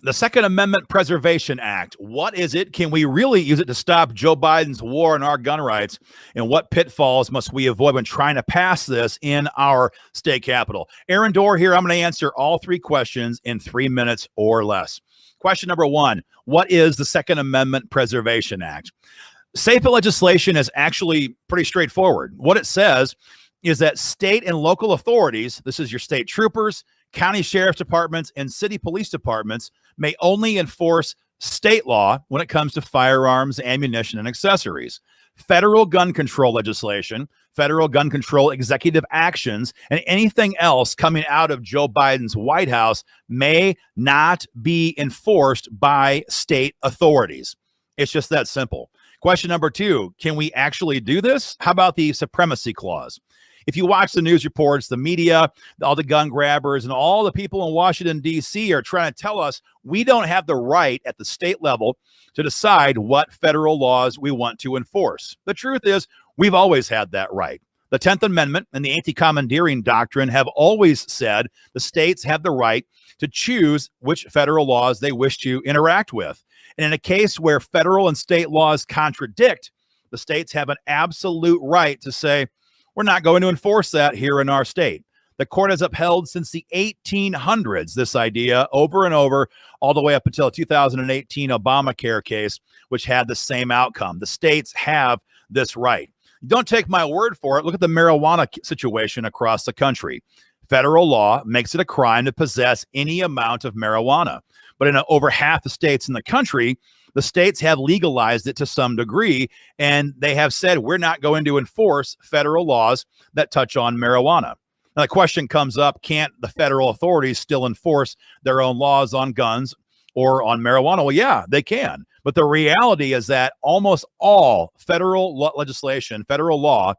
The Second Amendment Preservation Act. What is it? Can we really use it to stop Joe Biden's war on our gun rights? And what pitfalls must we avoid when trying to pass this in our state capitol? Aaron Dorr here. I'm going to answer all three questions in 3 minutes or less. Question number one, what is the Second Amendment Preservation Act? SAPA legislation is actually pretty straightforward. What it says is that state and local authorities, this is your state troopers, county sheriff's departments, and city police departments, may only enforce state law when it comes to firearms, ammunition, and accessories. Federal gun control legislation, federal gun control executive actions, and anything else coming out of Joe Biden's White House may not be enforced by state authorities. It's just that simple. Question number two, can we actually do this? How about the supremacy clause? If you watch the news reports, the media, all the gun grabbers, and all the people in Washington, D.C. are trying to tell us we don't have the right at the state level to decide what federal laws we want to enforce. The truth is, we've always had that right. The 10th Amendment and the anti-commandeering doctrine have always said the states have the right to choose which federal laws they wish to interact with. And in a case where federal and state laws contradict, the states have an absolute right to say, we're not going to enforce that here in our state. The court has upheld since the 1800s this idea over and over, all the way up until 2018 Obamacare case, which had the same outcome. The states have this right. Don't take my word for it. Look at the marijuana situation across the country. Federal law makes it a crime to possess any amount of marijuana. But in over half the states in the country, the states have legalized it to some degree, and they have said we're not going to enforce federal laws that touch on marijuana. Now, the question comes up, can't the federal authorities still enforce their own laws on guns or on marijuana? Well, yeah, they can. But the reality is that almost all federal legislation, federal law,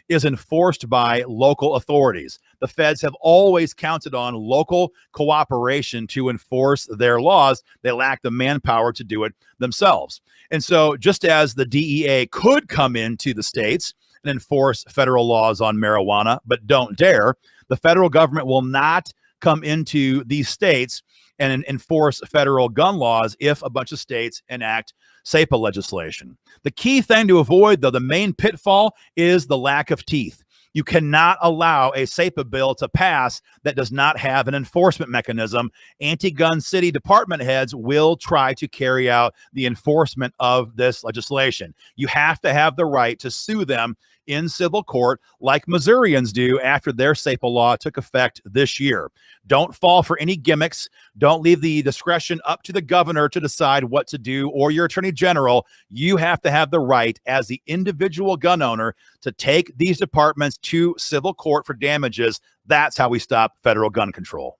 is enforced by local authorities. The feds have always counted on local cooperation to enforce their laws. They lack the manpower to do it themselves. And so just as the DEA could come into the states and enforce federal laws on marijuana, but don't dare, the federal government will not come into these states and enforce federal gun laws if a bunch of states enact SAPA legislation. The key thing to avoid, though, the main pitfall is the lack of teeth. You cannot allow a SAPA bill to pass that does not have an enforcement mechanism. Anti-gun city department heads will try to carry out the enforcement of this legislation. You have to have the right to sue them in civil court like Missourians do after their SAPA law took effect this year. Don't fall for any gimmicks. Don't leave the discretion up to the governor to decide what to do or your attorney general. You have to have the right as the individual gun owner to take these departments to civil court for damages. That's how we stop federal gun control.